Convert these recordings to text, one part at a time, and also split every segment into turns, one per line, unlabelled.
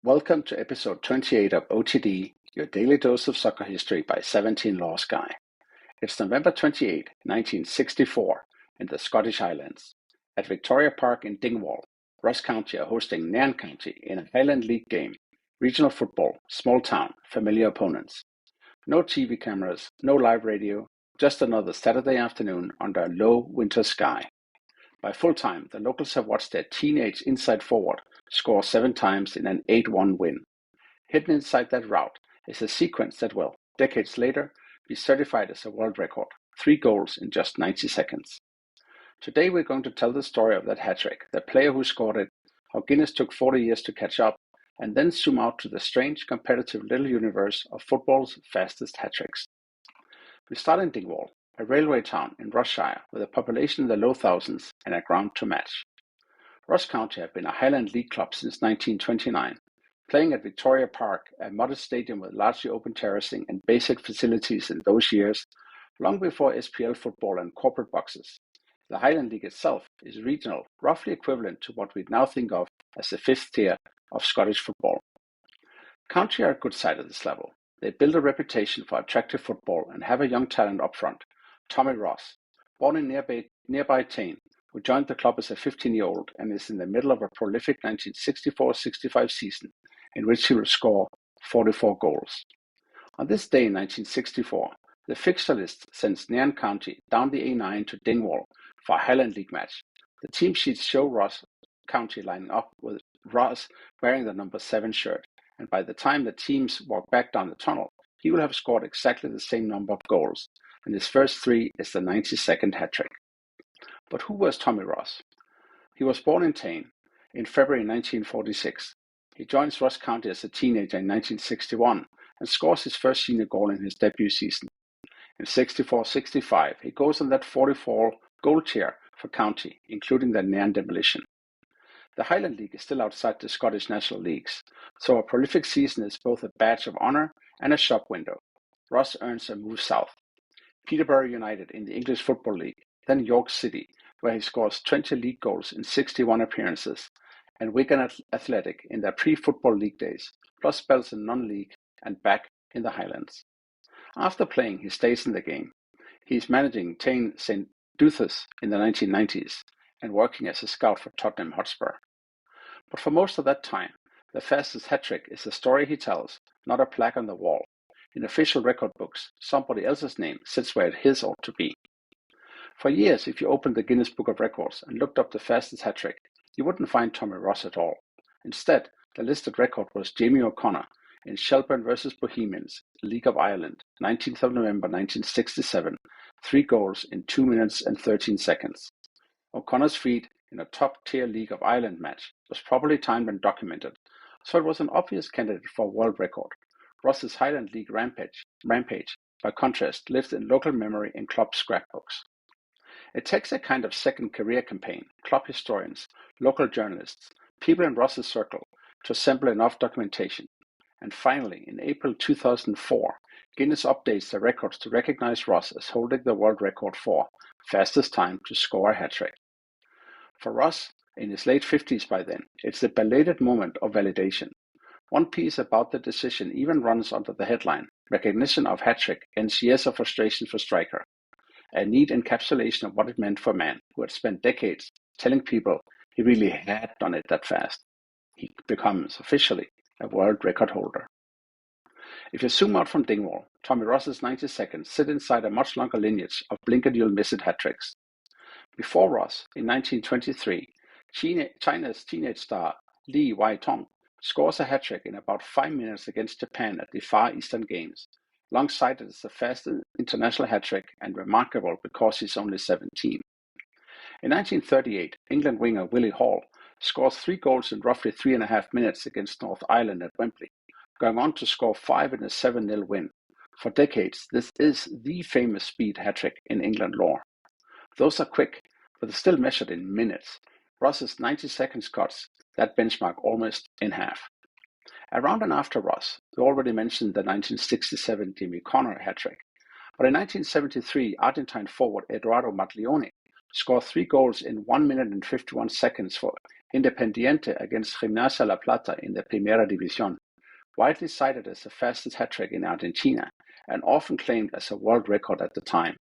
Welcome to episode 28 of OTD, your daily dose of soccer history by 17 Laws Guy. It's November 28, 1964, in the Scottish Highlands. At Victoria Park in Dingwall, Ross County are hosting Nairn County in a Highland League game. Regional football, small town, familiar opponents. No TV cameras, no live radio, just another Saturday afternoon under a low winter sky. By full time, the locals have watched their teenage inside forward score 7 times in an 8-1 win. Hidden inside that route is a sequence that will, decades later, be certified as a world record: 3 goals in just 90 seconds. Today we're going to tell the story of that hat-trick, the player who scored it, how Guinness took 40 years to catch up, and then zoom out to the strange, competitive little universe of football's fastest hat-tricks. We start in Dingwall, a railway town in Ross-shire with a population in the low thousands and a ground to match. Ross County have been a Highland League club since 1929, playing at Victoria Park, a modest stadium with largely open terracing and basic facilities in those years, long before SPL football and corporate boxes. The Highland League itself is regional, roughly equivalent to what we now think of as the 5th tier of Scottish football. County are a good side at this level. They build a reputation for attractive football and have a young talent up front, Tommy Ross, born in nearby Tong, who joined the club as a 15-year-old and is in the middle of a prolific 1964-65 season in which he will score 44 goals. On this day in 1964, the fixture list sends Nairn County down the A9 to Dingwall for a Highland League match. The team sheets show Ross County lining up with Ross wearing the number 7 shirt, and by the time the teams walk back down the tunnel, he will have scored exactly the same number of goals, and his first 3 is the 90-second hat-trick. But who was Tommy Ross? He was born in Tong in February 1946. He joins Ross County as a teenager in 1961 and scores his first senior goal in his debut season. In 64-65, he goes on that 44-goal tear for County, including the Nairn demolition. The Highland League is still outside the Scottish National Leagues, so a prolific season is both a badge of honour and a shop window. Ross earns a move south. Peterborough United in the English Football League, then York City, where he scores 20 league goals in 61 appearances, and Wigan Athletic in their pre-football league days, plus spells in non-league and back in the Highlands. After playing, he stays in the game. He is managing Tane St. Duthas in the 1990s and working as a scout for Tottenham Hotspur. But for most of that time, the fastest hat-trick is the story he tells, not a plaque on the wall. In official record books, somebody else's name sits where his ought to be. For years, if you opened the Guinness Book of Records and looked up the fastest hat-trick, you wouldn't find Tommy Ross at all. Instead, the listed record was Jamie O'Connor in Shelburne vs Bohemians, League of Ireland, 19th of November 1967, 3 goals in 2 minutes and 13 seconds. O'Connor's feat in a top-tier League of Ireland match was properly timed and documented, so it was an obvious candidate for a world record. Ross's Highland League rampage, by contrast, lives in local memory in club scrapbooks. It takes a kind of second career campaign, club historians, local journalists, people in Ross's circle, to assemble enough documentation. And finally, in April 2004, Guinness updates the records to recognize Ross as holding the world record for fastest time to score a hat-trick. For Ross, in his late 50s by then, it's a belated moment of validation. One piece about the decision even runs under the headline, "Recognition of hat-trick ends years of frustration for striker," a neat encapsulation of what it meant for a man who had spent decades telling people he really had done it that fast. He becomes officially a world record holder. If you zoom out from Dingwall, Tommy Ross's 90 seconds sit inside a much longer lineage of blink-and-you'll-miss-it hat-tricks. Before Ross, in 1923, China's teenage star Li Tong scores a hat-trick in about 5 minutes against Japan at the Far Eastern Games, long-cited as the fastest international hat-trick and remarkable because he's only 17. In 1938, England winger Willie scores 3 goals in roughly 3.5 minutes against North Ireland at Wembley, going on to score 5 in a 7-0 win. For decades, this is the famous speed hat-trick in England lore. Those are quick, but they're still measured in minutes. Ross's 90 seconds cuts that benchmark almost in half. Around and after Ross, we already mentioned the 1967 Jamie O'Connor hat-trick, but in 1973, Argentine forward Eduardo Maglioni scored 3 goals in 1 minute and 51 seconds for Independiente against Gimnasia La Plata in the Primera División, widely cited as the fastest hat-trick in Argentina and often claimed as a world record at the time.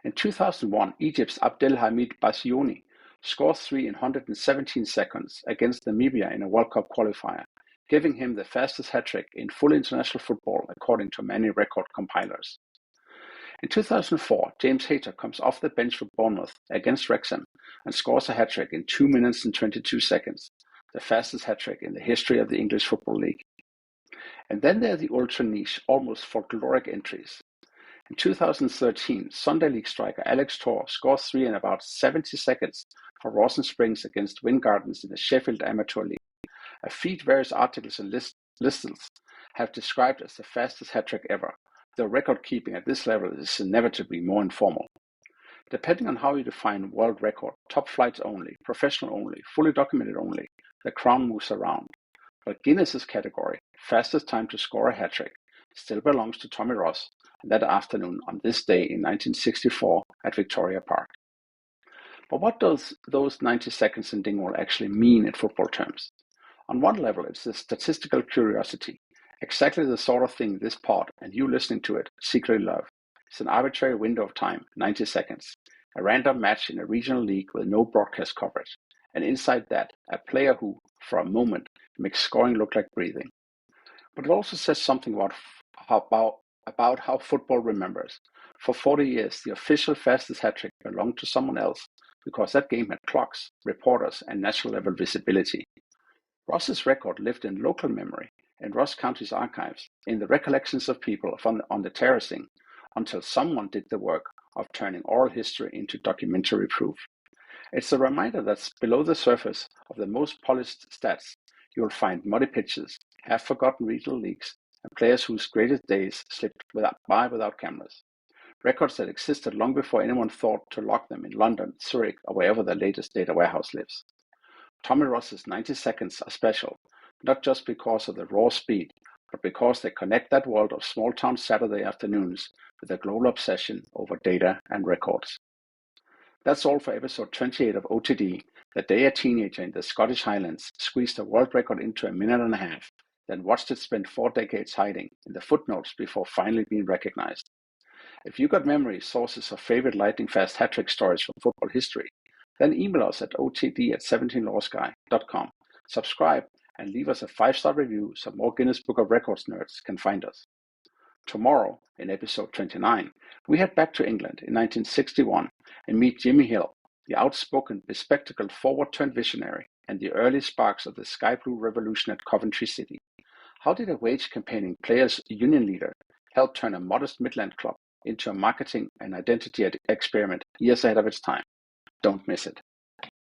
In 2001, Egypt's Abdelhamid Bassiouni scored 3 in 117 seconds against Namibia in a World Cup qualifier, giving him the fastest hat-trick in full international football according to many record compilers. In 2004, James Hayter comes off the bench for Bournemouth against Wrexham and scores a hat-trick in 2 minutes and 22 seconds, the fastest hat-trick in the history of the English Football League. And then there are the ultra-niche, almost folkloric entries. In 2013, Sunday League striker Alex Tor scores 3 in about 70 seconds for Rawson Springs against Wind Gardens in the Sheffield Amateur League, a feat various articles and listings have described as the fastest hat-trick ever, though record-keeping at this level is inevitably more informal. Depending on how you define world record, top flights only, professional only, fully documented only, the crown moves around. But Guinness's category, fastest time to score a hat-trick, still belongs to Tommy Ross, and that afternoon on this day in 1964 at Victoria Park. But what does those 90 seconds in Dingwall actually mean in football terms? On one level, it's a statistical curiosity, exactly the sort of thing this pod and you listening to it secretly love. It's an arbitrary window of time, 90 seconds, a random match in a regional league with no broadcast coverage, and inside that, a player who, for a moment, makes scoring look like breathing. But it also says something about how football remembers. For 40 years, the official fastest hat-trick belonged to someone else because that game had clocks, reporters, and national level visibility. Ross's record lived in local memory, in Ross County's archives, in the recollections of people on the terracing, until someone did the work of turning oral history into documentary proof. It's a reminder that below the surface of the most polished stats, you will find muddy pitches, half-forgotten regional leagues, and players whose greatest days slipped by without cameras. Records that existed long before anyone thought to log them in London, Zurich, or wherever the latest data warehouse lives. Tommy Ross's 90 seconds are special, not just because of the raw speed, but because they connect that world of small-town Saturday afternoons with a global obsession over data and records. That's all for episode 28 of OTD, the day a teenager in the Scottish Highlands squeezed a world record into a minute and a half, then watched it spend 4 decades hiding in the footnotes before finally being recognized. If you got memories, sources, or favorite lightning-fast hat-trick stories from football history, then email us at otd@17lawsguy.com, subscribe, and leave us a 5-star review so more Guinness Book of Records nerds can find us. Tomorrow, in episode 29, we head back to England in 1961 and meet Jimmy Hill, the outspoken, bespectacled forward-turned visionary and the early sparks of the Sky Blue Revolution at Coventry City. How did a wage-campaigning players' union leader help turn a modest Midland club into a marketing and identity experiment years ahead of its time? Don't miss it.